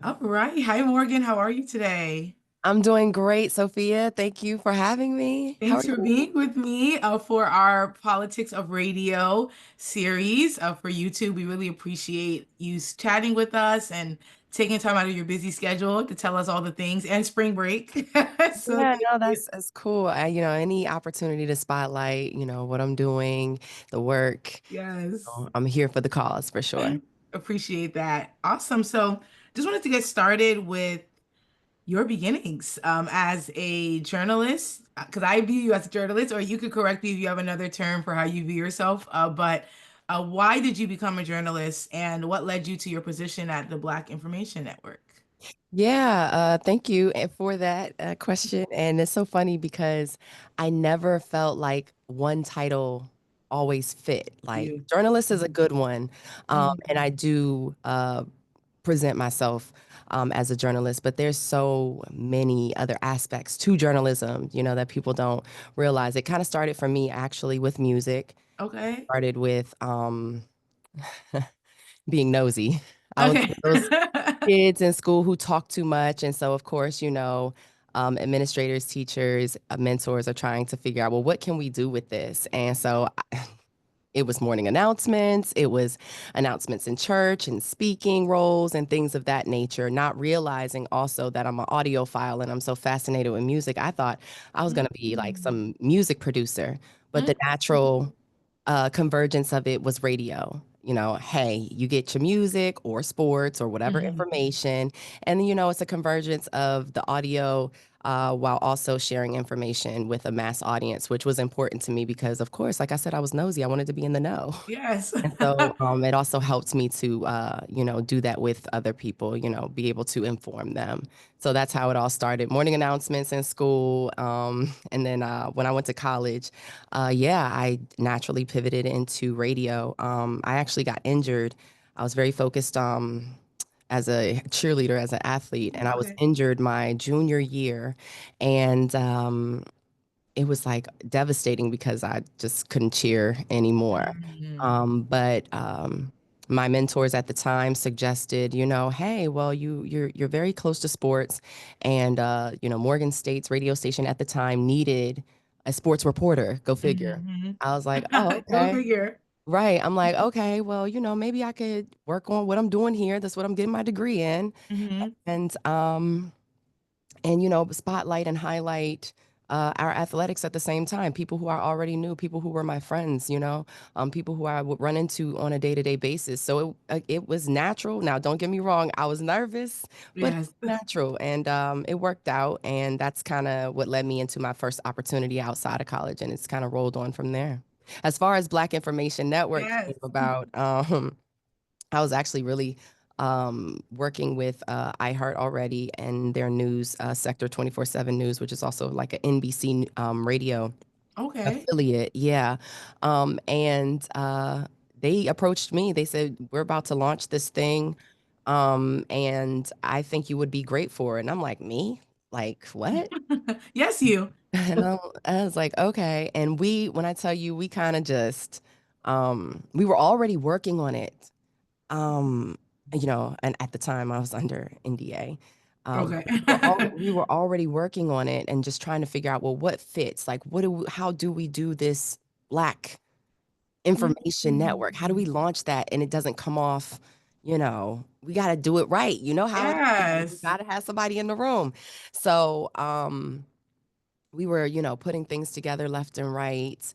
All right. Hi, Morgan. How are you today? I'm doing great, Sophia. Thank you for having me. How are Thanks for you? being with me for our Politics of Radio series for YouTube. We really appreciate you chatting with us and taking time out of your busy schedule to tell us all the things and spring break. So Yeah, thank no, you. that's cool. Any opportunity to spotlight, what I'm doing, the work. Yes. I'm here for the cause for sure. Appreciate that. Awesome. So just wanted to get started with your beginnings as a journalist, because I view you as a journalist, or you could correct me if you have another term for how you view yourself. But why did you become a journalist, and what led you to your position at the Black Information Network? Yeah, thank you for that question. And it's so funny because I never felt like one title always fit. Like You. journalist is a good one, and Mhm. I do present myself as a journalist, but there's so many other aspects to journalism, that people don't realize. It kind of started for me actually with music. Okay. Started with being nosy. I was Okay. one of those kids in school who talk too much. And so, of course, administrators, teachers, mentors are trying to figure out, well, what can we do with this? And so it was morning announcements, it was announcements in church and speaking roles and things of that nature, not realizing also that I'm an audiophile and I'm so fascinated with music. I thought I was going to be like Mhm. some music producer, but the natural convergence of it was radio. Hey, you get your music or sports or whatever Mhm. information. And then, it's a convergence of the audio while also sharing information with a mass audience, which was important to me because, of course, like I said, I was nosy. I wanted to be in the know. Yes. And so it also helped me to, do that with other people, be able to inform them. So that's how it all started. Morning announcements in school. And then when I went to college, yeah, I naturally pivoted into radio. I actually got injured. I was very focused as a cheerleader, as an athlete, and I was Okay. injured my junior year. And it was like devastating because I just couldn't cheer anymore. Mhm. But my mentors at the time suggested, hey, well, you're very close to sports, and Morgan State's radio station at the time needed a sports reporter. Go figure. Mhm. I was like, oh, Go okay. figure. Right. I'm like, okay, well, maybe I could work on what I'm doing here. That's what I'm getting my degree in. Mhm. And spotlight and highlight our athletics at the same time. People who I already knew, people who were my friends, people who I would run into on a day-to-day basis. So it was natural. Now, don't get me wrong, I was nervous, but it Yes. was natural, and it worked out. And that's kind of what led me into my first opportunity outside of college, and it's kind of rolled on from there. As far as Black Information Network Yes. came about, I was actually really working with iHeart already and their news sector 24/7 News, which is also like an NBC radio Okay. affiliate. Yeah. And they approached me. They said, we're about to launch this thing. And I think you would be great for it. And I'm like, me? Like, what? Yes, you. And I was like, okay. And when I tell you, we kind of just, we were already working on it. Um, and at the time I was under NDA. Okay. We were already working on it and just trying to figure out, well, what fits? Like, how do we do this Black information network? How do we Mhm. launch that and it doesn't come off, we got to do it right. You know how it is. We Yes. got to have somebody in the room. So, we were, putting things together left and right,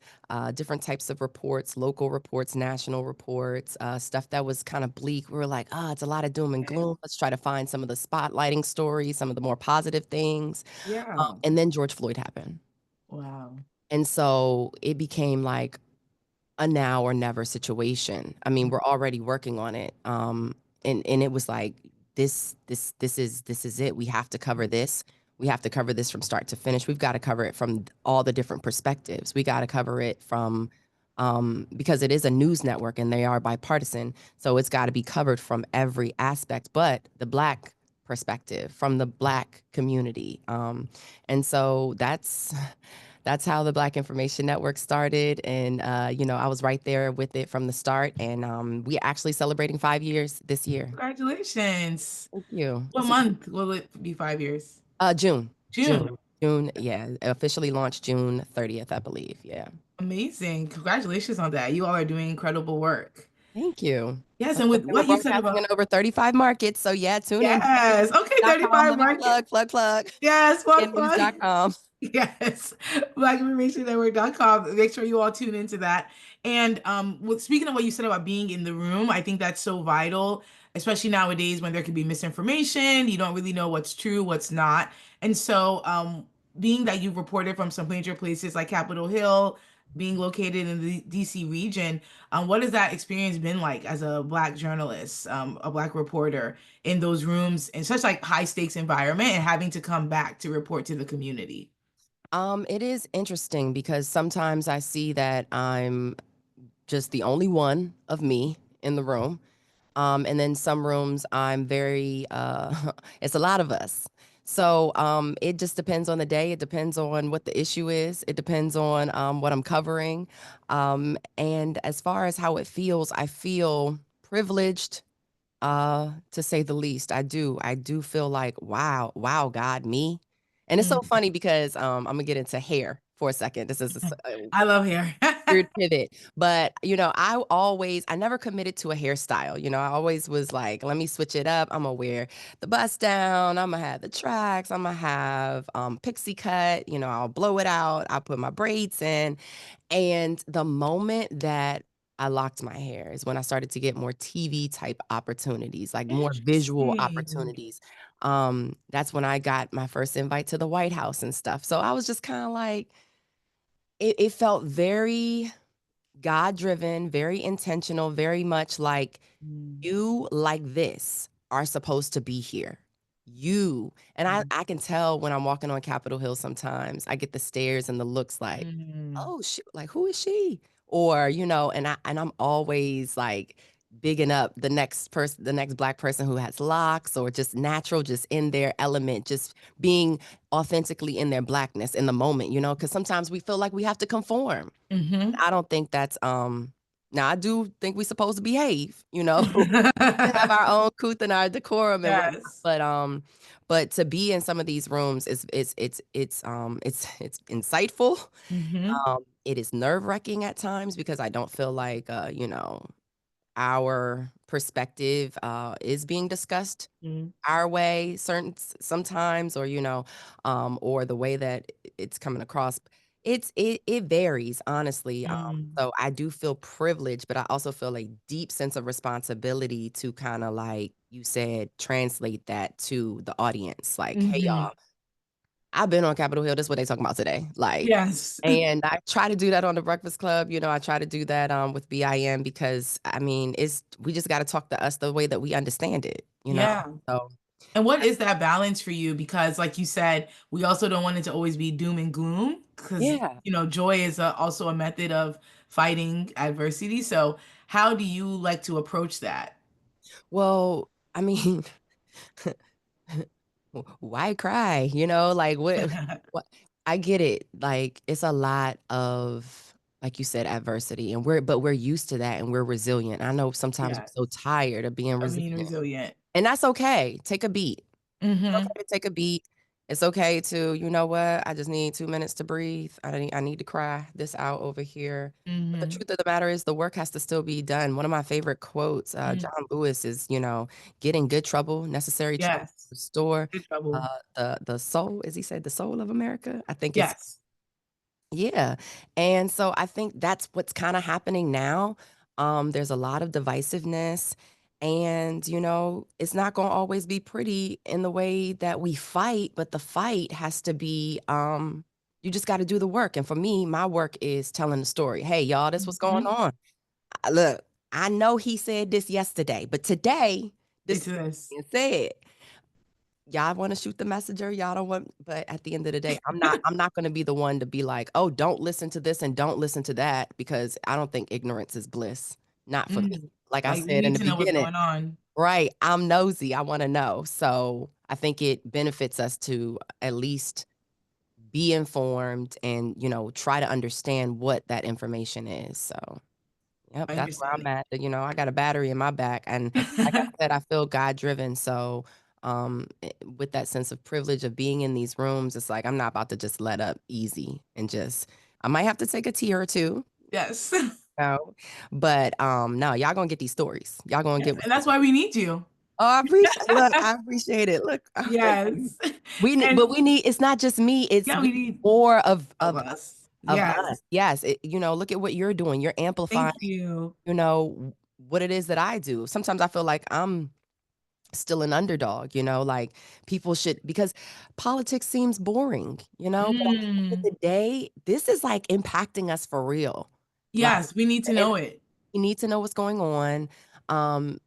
different types of reports, local reports, national reports, stuff that was kind of bleak. We were like, it's a lot of doom and Okay. gloom. Let's try to find some of the spotlighting stories, some of the more positive things. Yeah. And then George Floyd happened. Wow. And so it became like a now or never situation. I mean, we're already working on it. And it was like this is it. We have to cover this. We have to cover this from start to finish. We've got to cover it from all the different perspectives. We got to cover it from because it is a news network and they are bipartisan. So it's got to be covered from every aspect, but the Black perspective from the Black community. And so That's how the Black Information Network started. And, you know, I was right there with it from the start. And we're actually celebrating 5 years this year. Congratulations. Thank you. What month will it be 5 years? June. June. June. Yeah. Officially launched June 30th, I believe. Yeah. Amazing. Congratulations on that. You all are doing incredible work. Thank you. Yes, Like and I said, with we're what you said broadcasting about in over 35 markets. So yeah, tune in. yes, okay, .com. 35 Let me market. plug. Yes, plug, plug. News.com. Yes, blackinformationnetwork.com. Make sure you all tune into that. And speaking of what you said about being in the room, I think that's so vital, especially nowadays when there can be misinformation. You don't really know what's true, what's not. And so, being that you've reported from some major places like Capitol Hill, being located in the DC region, what has that experience been like as a Black journalist, a Black reporter in those rooms in such like high stakes environment and having to come back to report to the community? It is interesting because sometimes I see that I'm just the only one of me in the room. And then some rooms I'm very it's a lot of us. So it just depends on the day. It depends on what the issue is. It depends on what I'm covering. And as far as how it feels, I feel privileged to say the least. I do feel like wow, God, me. And it's so Mm. funny because I'm gonna get into hair for a second. This is a I love hair. weird pivot. But, you know, I never committed to a hairstyle. You know, I always was like, let me switch it up. I'm gonna wear the bust down. I'm gonna have the tracks. I'm gonna have pixie cut. You know, I'll blow it out. I'll put my braids in. And the moment that I locked my hair is when I started to get more TV type opportunities, like more visual Interesting. opportunities. That's when I got my first invite to the White House and stuff. So I was just kind of like, it felt very God driven, very intentional, very much like Mm, you like this are supposed to be here. You and I, mm, I can tell when I'm walking on Capitol Hill sometimes. I get the stares and the looks like, mm, oh she like who is she? Or, you know, and I'm always like bigging up the next person, the next Black person who has locks or just natural, just in their element, just being authentically in their Blackness in the moment, you know, because sometimes we feel like we have to conform. mm-hmm. I don't think that's now I do think we're supposed to behave, you know, to have our own couth and our decorum and whatnot. Yes. But to be in some of these rooms it's insightful. Mm-hmm. It is nerve-wracking at times because I don't feel like you know, our perspective is being discussed Mm, our way sometimes, or you know, or the way that it's coming across. It varies, honestly. mm, So I do feel privileged, but I also feel a deep sense of responsibility to kind of, like you said, translate that to the audience, like, hey mm-hmm. y'all, I've been on Capitol Hill. This is what they talking about today. Like, Yes. and I try to do that on the Breakfast Club. You know, I try to do that with BIM because I mean, we just got to talk to us the way that we understand it, you know? Yeah. So And what is that balance for you? Because, like you said, we also don't want it to always be doom and gloom because, yeah. joy is also a method of fighting adversity. So, how do you like to approach that? Well, I mean, why cry? You know, like what I get it. Like it's a lot of, like you said, adversity, and we're used to that and we're resilient. I know sometimes we're so Yes. tired of being Of being resilient. resilient. And that's okay. Take a beat. It's Mm-hmm. okay to take a beat. It's okay to, you know what? I just need 2 minutes to breathe. I need to cry this out over here. But the Mm-hmm. truth of the matter is the work has to still be done. One of my favorite quotes, Mm. John Lewis, is, you know, get in good trouble, necessary trouble, Yes. restore Good trouble. the soul, as he said, the soul of America. I think it's Yes. yeah. And so I think that's what's kind of happening now. There's a lot of divisiveness, and you know, it's not going to always be pretty in the way that we fight, but the fight has to be you just got to do the work. And for me, my work is telling the story. Hey, y'all, this what's going Mm-hmm. on. Look, I know he said this yesterday, but today this It's is this. being said. Y'all want to shoot the messenger, y'all don't want, but at the end of the day, I'm not going to be the one to be like, oh, don't listen to this and don't listen to that, because I don't think ignorance is bliss, not for me. Mm. Like I Like we said in need the to know what's beginning, going on. right? I'm nosy, I want to know. So I think it benefits us to at least be informed and, try to understand what that information is. So, yep, I that's where I'm understand. at. I got a battery in my back, and like I said, I feel God driven. So, with that sense of privilege of being in these rooms, it's like I'm not about to just let up easy and just. I might have to take a tear or two. Yes. No, but no, y'all gonna get these stories. Y'all gonna Yes. get what's And that's going. why we need you. Oh, I appreciate. Look, I appreciate it. Look, thank you. Yes. We need, And but we need. It's not just me. It's yeah, we we need need more of of of us. of Yes. us. Yes, look at what you're doing. You're amplifying. Thank you. What it is that I do. Sometimes I feel like I'm still an underdog. Like people should because politics seems boring. But at the end of Mm. the day, this is like impacting us for real. Like. Yes, we need to know it. We need to know what's going on. Um,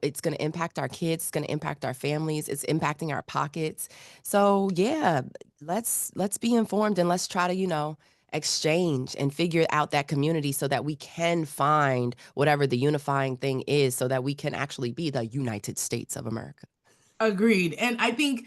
it's going to impact our kids. It's going to impact our families. It's impacting our pockets. So yeah, let's be informed and let's try to exchange and figure out that community so that we can find whatever the unifying thing is, so that we can actually be the United States of America. Agreed. And I think,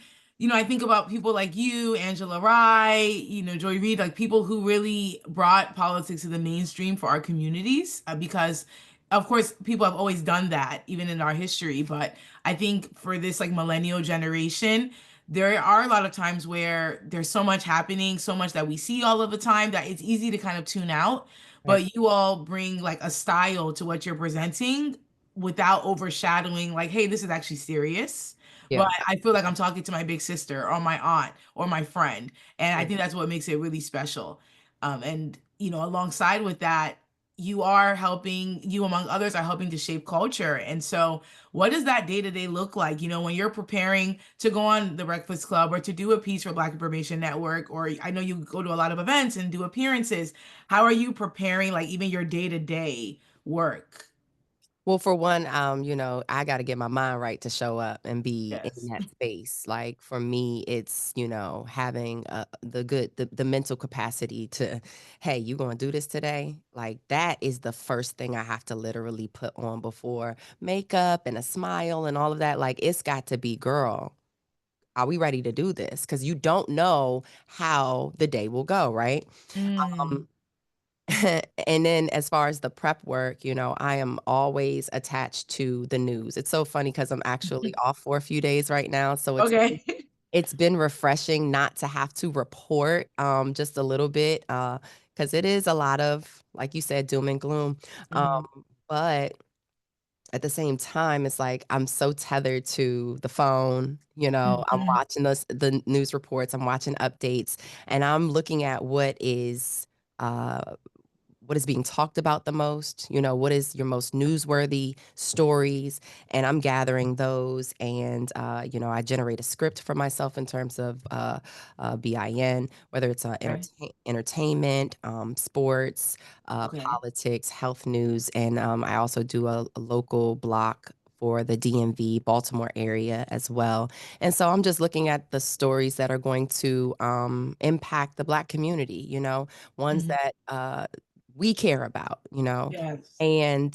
I think about people like you, Angela Rye, Joy Reid, like people who really brought politics to the mainstream for our communities, because of course people have always done that even in our history, but I think for this like millennial generation, there are a lot of times where there's so much happening, so much that we see all of the time that it's easy to kind of tune out. Right. But you all bring like a style to what you're presenting without overshadowing, like, hey, this is actually serious, but Yeah. I feel like I'm talking to my big sister or my aunt or my friend. And I Yeah. think that's what makes it really special. And, alongside with that, you among others are helping to shape culture. And so, what does that day to day look like? When you're preparing to go on the Breakfast Club or to do a piece for Black Information Network, or I know you go to a lot of events and do appearances. How are you preparing, like, even your day to day work? Well, for one, I got to get my mind right to show up and be in Yes. that space. Like for me, it's, having the mental capacity to, hey, you going to do this today? Like that is the first thing I have to literally put on before makeup and a smile and all of that. Like it's got to be, girl, are we ready to do this? Because you don't know how the day will go, right? Mm. Um, and then as far as the prep work, I am always attached to the news. It's so funny because I'm actually off for a few days right now. So Okay. it's been refreshing not to have to report just a little bit because it is a lot of, like you said, doom and gloom. Mhm. But at the same time, it's like I'm so tethered to the phone. I'm Mhm. watching the news reports, I'm watching updates, and I'm looking at uh, what is being talked about the most, what is your most newsworthy stories, and I'm gathering those, and I generate a script for myself in terms of BIN, whether it's Okay. entertainment, sports, Okay. politics, health news, and I also do a local block for the DMV Baltimore area as well. And so I'm just looking at the stories that are going to impact the Black community, ones Mhm. that we care about, Yes. and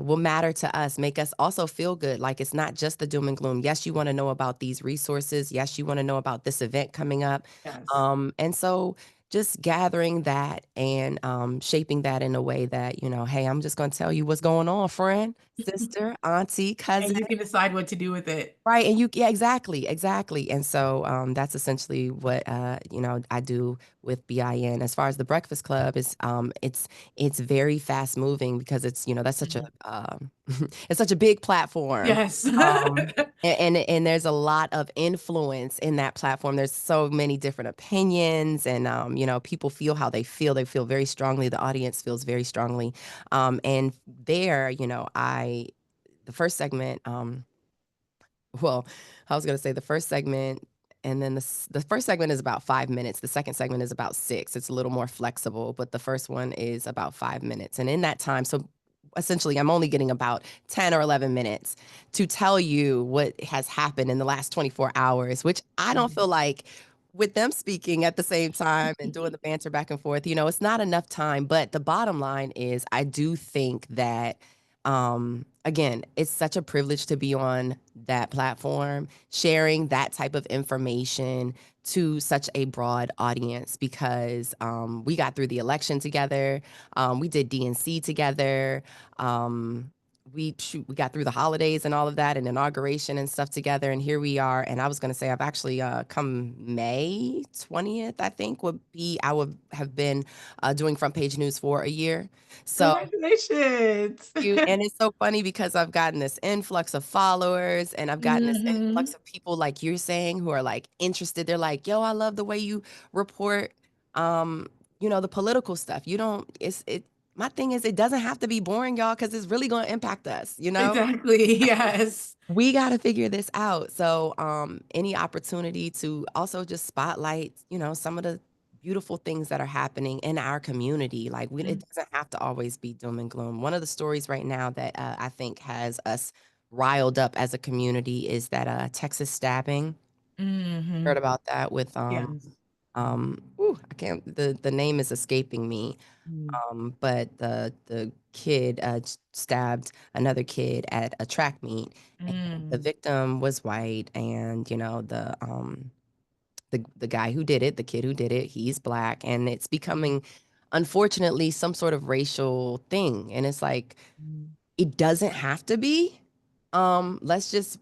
will matter to us, make us also feel good. Like it's not just the doom and gloom. Yes, you want to know about these resources. Yes, you want to know about this event coming up. Yes. And so just gathering that and shaping that in a way that, hey, I'm just going to tell you what's going on, friend, sister, auntie, And cousin. you can decide what to do with it. Right, and yeah, exactly, exactly. And so that's essentially what I do with BIN. As far as the Breakfast Club is, it's very fast moving because it's that's such a Mhm. it's such a big platform. Yes. And there's a lot of influence in that platform. There's so many different opinions, and people feel how they feel. They feel very strongly. The audience feels very strongly. And there, I the first segment. Well, I was gonna say the first segment, and then the first segment is about 5 minutes. The second segment is about six. It's a little more flexible, but the first one is about 5 minutes. And in that time, so essentially, I'm only getting about 10 or 11 minutes to tell you what has happened in the last 24 hours, which I don't feel like with them speaking at the same time and doing the banter back and forth, it's not enough time. But the bottom line is, I do think that again, it's such a privilege to be on that platform, sharing that type of information to such a broad audience because we got through the election together. We did DNC together. Um, we got through the holidays and all of that and inauguration and stuff together. And here we are. And I was going to say, I've actually come May 20th, I think I would have been doing front page news for a year. So Congratulations. you. And it's so funny because I've gotten this influx of followers and I've gotten this Hmm. influx of people like you're saying who are like interested. They're like, yo, I love the way you report um, the political stuff. You don't my thing is it doesn't have to be boring, y'all, because it's really gonna impact us, you know? Exactly. Yes. We gotta figure this out. So any opportunity to also just spotlight, some of the beautiful things that are happening in our community. Like it doesn't have to always be doom and gloom. One of the stories right now that I think has us riled up as a community is that Texas stabbing. Heard Hmm. about that with Yes. I can't the name is escaping me. But the kid stabbed another kid at a track meet, and the Mm-hmm. victim was white, and the guy who did it, the kid who did it, he's black, and it's becoming, unfortunately, some sort of racial thing, and it's like it doesn't have to be. Let's just,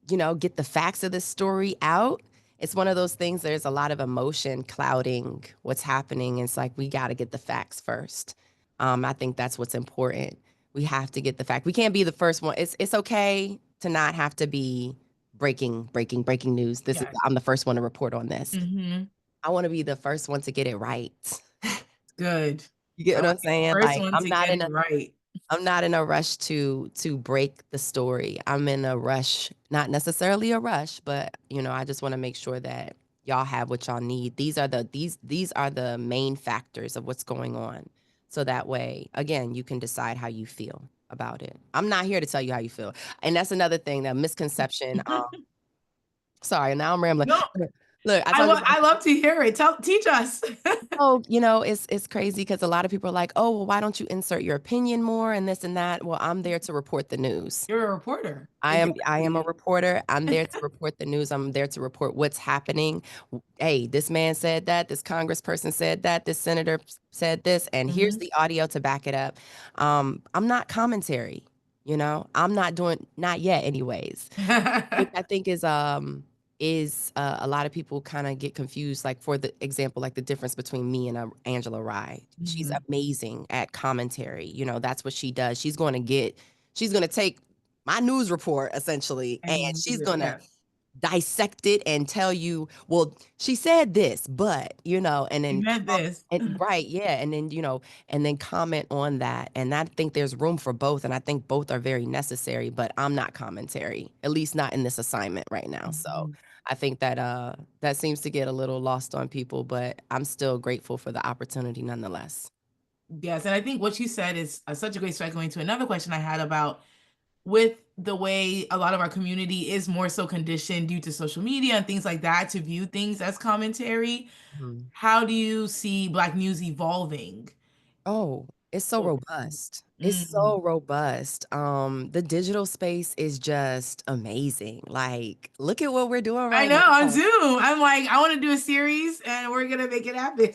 get the facts of this story out. It's one of those things, there's a lot of emotion clouding what's happening. It's like we got to get the facts first. I think that's what's important. We have to get the fact. We can't be the first one. It's okay to not have to be breaking news. Yes. I'm the first one to report on this. Hmm. I want to be the first one to get it right. Good. You get I what want I'm to be the saying? first Like one to get it right. I'm not in a rush to break the story. I'm in a rush, not necessarily a rush, but I just want to make sure that y'all have what y'all need. These are the main factors of what's going on. So that way, again, you can decide how you feel about it. I'm not here to tell you how you feel. And that's another thing, that misconception. Sorry, now I'm rambling. No, Look, I talk about. I love to hear it. Teach us. Oh, it's crazy because a lot of people are like, "Oh, well, why don't you insert your opinion more and this and that?" Well, I'm there to report the news. You're a reporter. I am a Exactly. reporter. I'm there to report the news. I'm there to report what's happening. Hey, this man said that, this congressperson said that, this senator said this, and here's Hmm. the audio to back it up. I'm not commentary, I'm not doing, not yet anyways, which I think is a lot of people kind of get confused. Like for the example, like the difference between me and Angela Rye. She's Hmm. amazing at commentary. That's what she does. She's gonna take my news report essentially, and And she's yeah, gonna dissect it and tell you, well, she said this, but and you then meant this. and right, yeah, and then and then comment on that. And I think there's room for both, and I think both are very necessary. But I'm not commentary, at least not in this assignment right now. So Mhm. I think that that seems to get a little lost on people, but I'm still grateful for the opportunity nonetheless. Yes, and I think what you said is such a great segue into another question I had about with the way a lot of our community is more so conditioned due to social media and things like that to view things as commentary. Mhm. How do you see Black news evolving? Oh, it's so Or- robust. It's Mm. so robust. The digital space is just amazing. Like, look at what we're doing I right know on now. Zoom. I'm like, I want to do a series and we're gonna make it happen.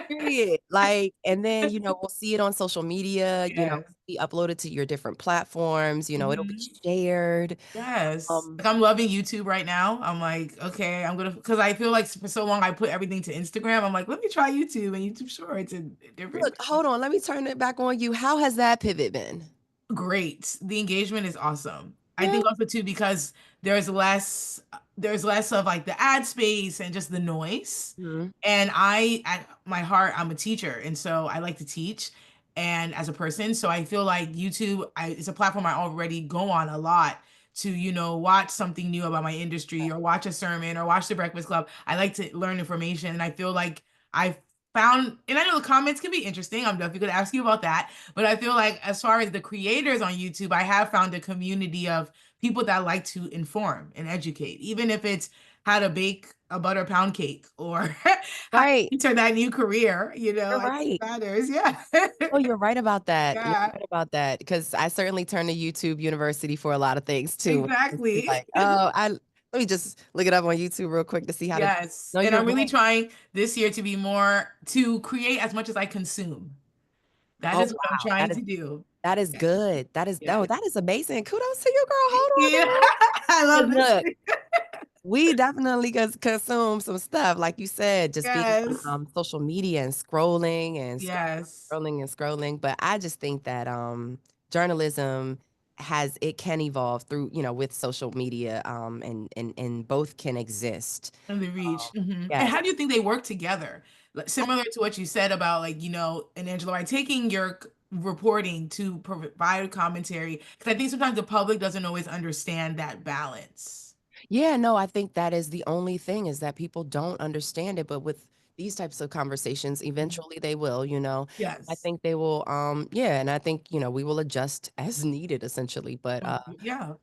Period. Like, and then, we'll see it on social media, Yes. be uploaded to your different platforms, it'll be Mhm. shared. Yes. Um, Like I'm loving YouTube right now. I'm like, okay, I'm gonna because I feel like for so long I put everything to Instagram. I'm like, let me try YouTube and YouTube Shorts and different Look, hold on, let me turn it back on you. How has that pivot been? great. The engagement is awesome. I Yeah. think also too because there's less of like the ad space and just the noise. Mhm. And I at my heart I'm a teacher and so I like to teach and as a person so I feel like YouTube it's a platform I already go on a lot to watch something new about my industry or watch a sermon or watch the Breakfast Club. I like to learn information and I feel like I found and I know the comments can be interesting. I'm definitely going to ask you about that. But I feel like as far as the creators on YouTube, I have found a community of people that like to inform and educate, even if it's how to bake a butter pound cake or how to Right. enter that new career, You're I think right. it matters. Yeah. Oh, you're right about that. You're Yeah, right about that because I certainly turn to YouTube University for a lot of things too. When it comes to exactly. like, oh, let me just look it up on YouTube real quick to see how to. Yes. No, And you're I'm really right. trying this year to be more to create as much as I consume. That Oh, is what I'm wow. trying to do. That is Yeah. good. Yeah. That is amazing. Kudos to you, girl. Hold on Yeah. now. I 'Cause love this. look, we definitely consume some stuff, like you said, just being on Yes. social media and scrolling and Yes. scrolling and scrolling. But I just think that journalism it can evolve through, with social media, and both can exist. And the Um, reach. Mhm. And yes. how do you think they work together? Like, similar to what you said about, like, and Angela, right, taking your reporting to provide commentary, because I think sometimes the public doesn't always understand that balance. Yeah, no, I think that is the only thing is that people don't understand it, but with these types of conversations, Mhm. eventually they will. I Yes. think they will, yeah, and I think, we will adjust as needed essentially. But Yeah.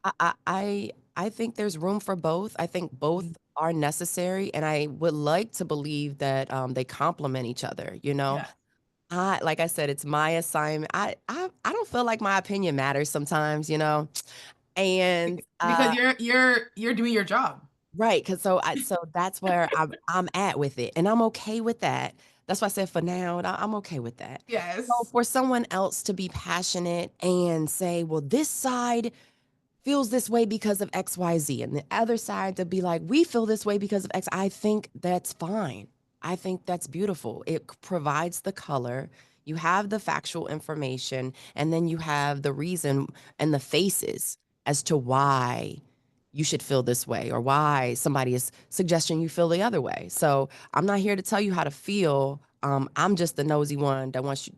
I think there's room for both. I think Mhm. both are necessary, and I would like to believe that they complement each other. Yeah. Like I said, it's my assignment. I don't feel like my opinion matters sometimes. And Because you're doing your job. right, cause so that's where I'm at with it, and I'm okay with that. That's why I said for now, I'm okay with that. So Yes. for someone else to be passionate and say, "Well, this side feels this way because of XYZ," and the other side to be like, "We feel this way because of X," I think that's fine. I think that's beautiful. It provides the color. You have the factual information, and then you have the reason and the faces as to why you should feel this way or why somebody is suggesting you feel the other way. So I'm not here to tell you how to feel. I'm just the nosy one that wants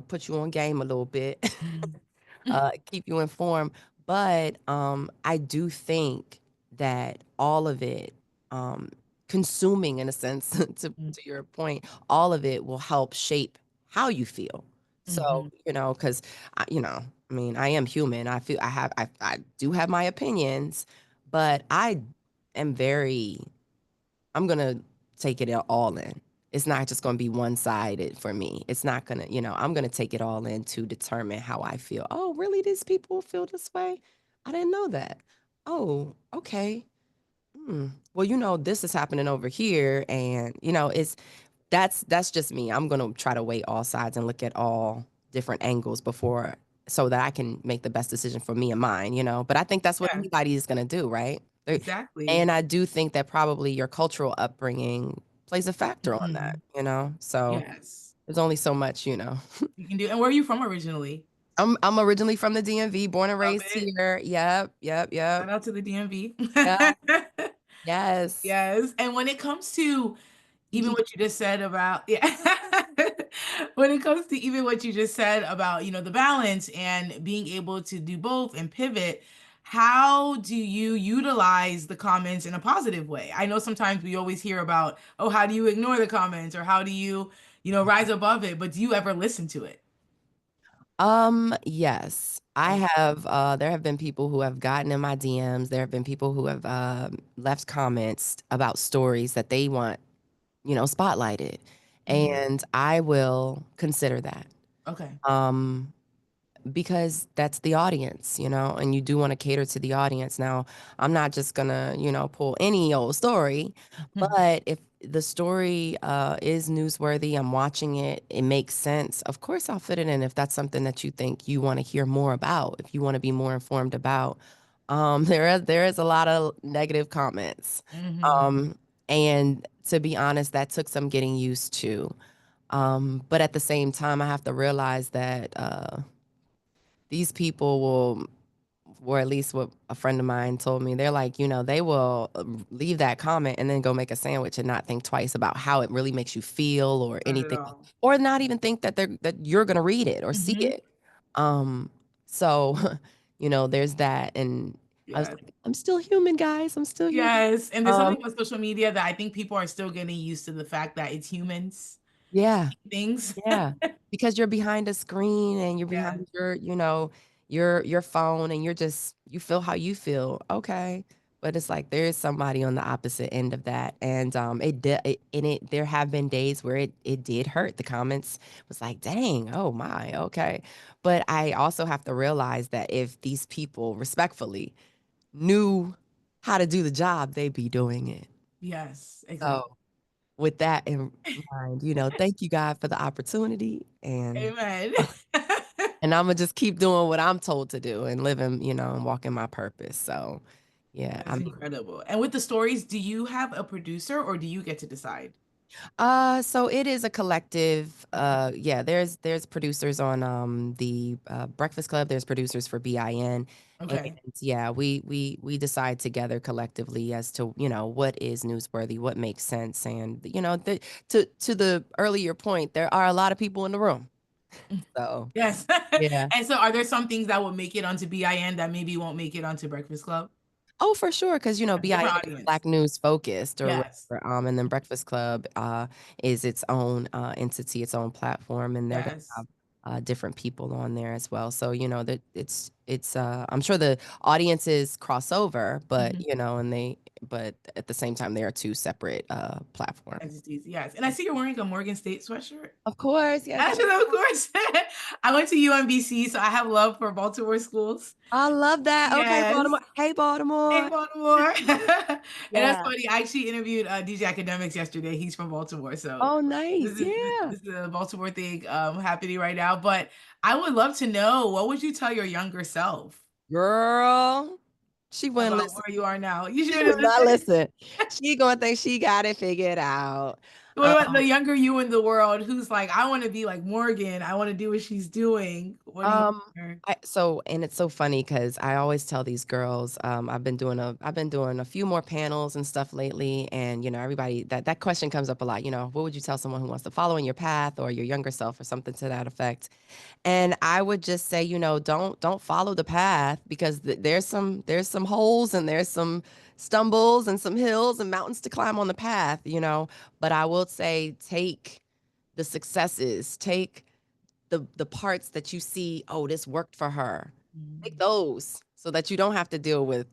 put you on game a little bit, Mhm. keep you informed. But I do think that all of it, um, consuming in a sense, to your point, all of it will help shape how you feel. So, Mhm. because I mean, I am human. I do have my opinions, but am very, I'm gonna take it all in. It's not just gonna be one-sided for me. It's not gonna, I'm gonna take it all in to determine how I feel. Oh, really? These people feel this way? I didn't know that. Oh, okay. Well, this is happening over here, and that's just me. I'm gonna try to weigh all sides and look at all different angles before so that I can make the best decision for me and mine. But I think that's what Yeah, anybody is gonna do, right? exactly. And I do think that probably your cultural upbringing plays a factor on Mhm. that. So Yes. there's only so much. You can do. And where are you from originally? I'm originally from the DMV, born and Love raised it. here. Yep, yep, yep. Shout out to the DMV. Yeah, yes. Yes. And when it comes to even Ye- what you just said about, yeah, when it comes to even what you just said about, the balance and being able to do both and pivot, how do you utilize the comments in a positive way? I know sometimes we always hear about, oh, how do you ignore the comments or how do you, rise above it? But do you ever listen to it? yes. Oh, There have been people who have gotten in my DMs. There have been people who have left comments about stories that they want, spotlighted. mhm. And I will consider that. Okay. Um, because that's the audience, and you do want to cater to the audience. Now, I'm not just gonna, pull any old story, Mhm. but if the story is newsworthy, I'm watching it, it makes sense. Of course, I'll fit it in if that's something that you think you want to hear more about, if you want to be more informed about. There is a lot of negative comments, Mhm. um, and to be honest, that took some getting used to. But at the same time, I have to realize that. These people will, or at least what a friend of mine told me, they're like, they will leave that comment and then go make a sandwich and not think twice about how it really makes you feel or Not at anything, all. or not even think that you're gonna read it or see Mhm. it. So, there's that, and I was Yes. like, I'm still human, guys. I'm still human. Yes, and there's Um, something about social media that I think people are still getting used to the fact that it's humans, yeah. things. Yeah, because you're behind a screen and you're Yeah. behind your your phone and you feel how you feel. Okay. But it's like there is somebody on the opposite end of that. And there have been days where it did hurt. The comments was like, dang, oh my, okay. But I also have to realize that if these people respectfully knew how to do the job, they'd be doing it. Yes, exactly. So with that in mind, thank you God for the opportunity, Amen. and I'm gonna just keep doing what I'm told to do and living, and walking my purpose. So yeah, I That's mean, incredible. And with the stories, do you have a producer or do you get to decide? so it is a collective. Yeah, there's producers on the Breakfast Club. There's producers for BIN, and Okay. yeah, we decide together collectively as to what is newsworthy, what makes sense, and to the earlier point, there are a lot of people in the room. So Yes. yeah. And so are there some things that will make it onto BIN that maybe won't make it onto Breakfast Club? Oh, for sure, because BIN Different is audience. Black News focused or Yes. whatever, and then Breakfast Club is its own entity, its own platform, and they're gonna Yes. have different people on there as well. So that it's I'm sure the audiences cross over, but Mhm. but at the same time they are two separate platforms. Entities. Yes. And I see you're wearing a Morgan State sweatshirt. Of course, yes, Actually, of course. I went to UMBC, so I have love for Baltimore schools. I love that. Okay, Yes. Baltimore. Hey, Hey, Baltimore. Baltimore. And that's Yeah. funny. I actually interviewed DJ Academics yesterday. He's from Baltimore. So Oh, nice. this is Yeah. this is a Baltimore thing happening right now. But I would love to know, what would you tell your younger self Girl, she wouldn't about listen. where you are now? You She should would not listen. listen. She gonna think she got it figured out. What about the younger you in the world who's like, I want to be like Morgan. I want to do what she's doing. What do you Um, hear? and it's so funny because I always tell these girls, I've been doing a few more panels and stuff lately, and everybody that question comes up a lot. What would you tell someone who wants to follow in your path or your younger self or something to that effect? And I would just say, don't follow the path because there's some holes and there's some stumbles and some hills and mountains to climb on the path. But I will say take the successes, take the parts that you see, oh, this worked for her. Take Mm. those so that you don't have to deal with,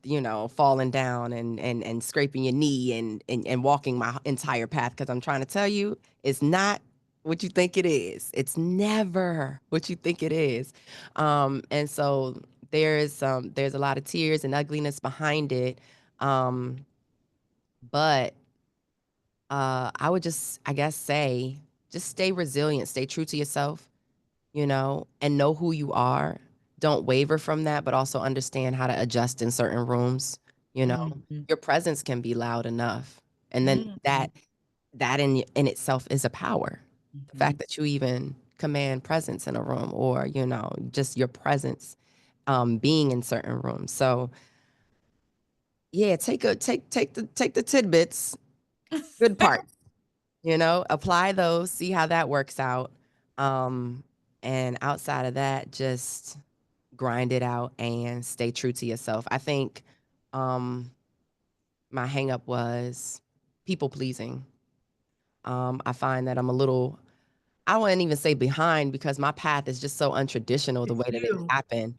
falling down and scraping your knee and walking my entire path. Because I'm trying to tell you, it's not what you think it is. It's never what you think it is. And so there's a lot of tears and ugliness behind it. Um, but I would just, I guess, say, just stay resilient, stay true to yourself, and know who you are. Don't waver from that, but also understand how to adjust in certain rooms. You know, Mhm. your presence can be loud enough. And then Mhm. that in itself is a power. The Mhm. fact that you even command presence in a room or, just your presence being in certain rooms. So yeah, take the tidbits, good parts, apply those, see how that works out. Um, and outside of that, just grind it out and stay true to yourself. I think um my hang up was people pleasing. I find that I'm a little, I wouldn't even say behind because my path is just so untraditional the It's way that it you. happened.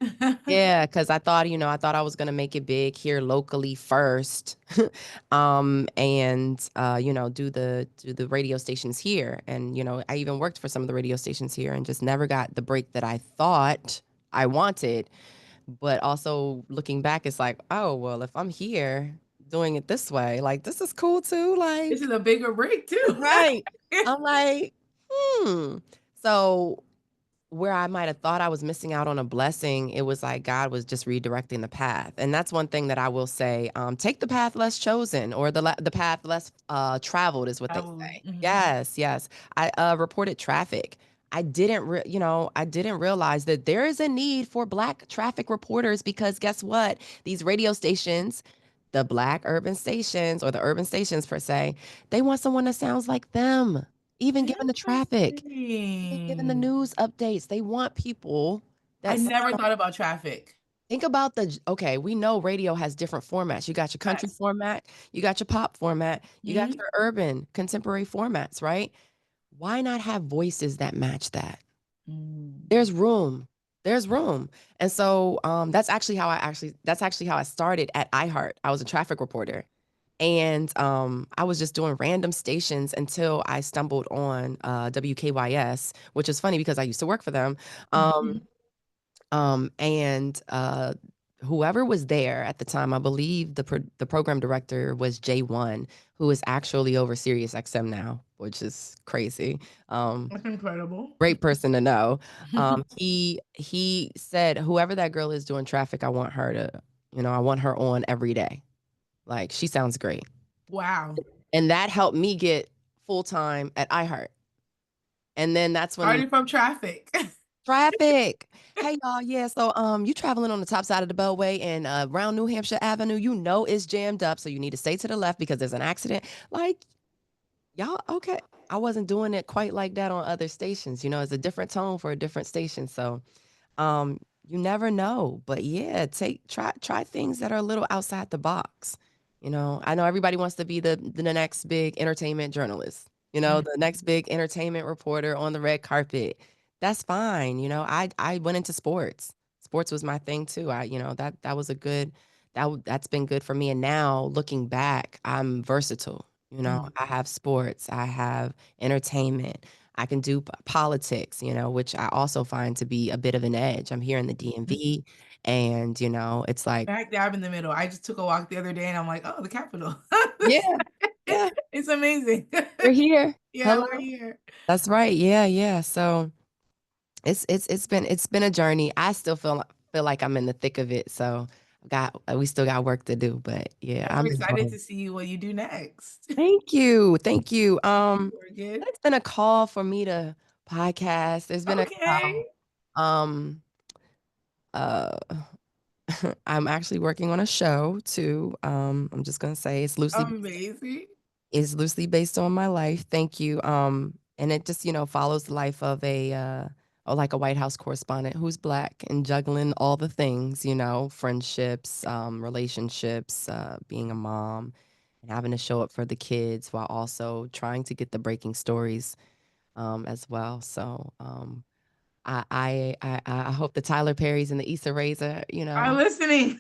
Yeah, because I thought I was gonna make it big here locally first, and do the radio stations here, and I even worked for some of the radio stations here, and just never got the break that I thought I wanted. But also looking back, it's like, oh well, if I'm here doing it this way, like this is cool too, This is like a bigger break too. right. I'm like, hmm. So where I might have thought I was missing out on a blessing, it was like God was just redirecting the path. And that's one thing that I will say, take the path less chosen or the path less traveled is what they Travel. say. Mhm. Yes, yes. I reported traffic. I didn't realize that there is a need for Black traffic reporters because guess what? These radio stations, the Black urban stations or the urban stations per se, they want someone that sounds like them, even given the traffic. Even given the Interesting. news updates, they want people I that never thought about traffic. think about okay, we know radio has different formats. You got your country Yes. format, you got your pop format, you got Mhm. your urban contemporary formats, right? Why not have voices that match that? Mm. There's room. There's room. And so that's actually how I started at iHeart. I was a traffic reporter. And I was just doing random stations until I stumbled on WKYS, which is funny because I used to work for them. Um, Mhm. and whoever was there at the time, I believe the program director was J1, who is actually over Sirius XM now, which is crazy. Um, That's incredible. Great person to know. He said, whoever that girl is doing traffic, I want her to, I want her on every day. Like, she sounds great. Wow. And that helped me get full time at iHeart. And then that's when Starting from traffic. traffic. Hey y'all, yeah. So you traveling on the top side of the Beltway and around New Hampshire Avenue, it's jammed up. So you need to stay to the left because there's an accident. Like, y'all, okay. I wasn't doing it quite like that on other stations. It's a different tone for a different station. So you never know. But yeah, try things that are a little outside the box. I know everybody wants to be the next big entertainment journalist, Mm. the next big entertainment reporter on the red carpet. That's fine. I went into sports. Sports was my thing too. That was a good that's been good for me. And now looking back, I'm versatile. Mm. I have sports, I have entertainment. I can do politics, which I also find to be a bit of an edge. I'm here in the DMV, and it's like, Back dab in the middle. I just took a walk the other day and I'm like, oh, the Capitol. yeah, yeah, It's amazing. we're here. Yeah, Hello. we're here. That's right. Yeah, yeah. So it's been a journey. I still feel like I'm in the thick of it. So we still got work to do, but yeah, And we're I'm excited enjoying. to see what you do next. Thank you. Thank you. We're good. It's been a call for me to podcast. There's been a Okay. call. Um, uh, I'm actually working on a show too. I'm just gonna say Amazing. is loosely based on my life. Thank you. And it just, follows the life of or like a White House correspondent who's Black and juggling all the things, friendships, relationships, being a mom, and having to show up for the kids while also trying to get the breaking stories as well. So I hope the Tyler Perrys and the Issa Raes are, Are listening.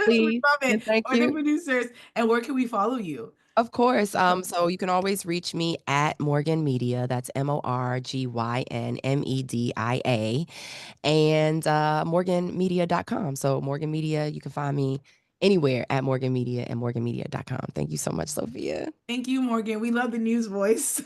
We please love it. and thank Or the you. producers. And where can we follow you? Of course. So you can always reach me at Morgan Media. That's MorganMedia, and morganmedia.com. So Morgan Media, you can find me anywhere at Morgan Media and morganmedia.com. Thank you so much, Sophia. Thank you, Morgan. We love the news voice.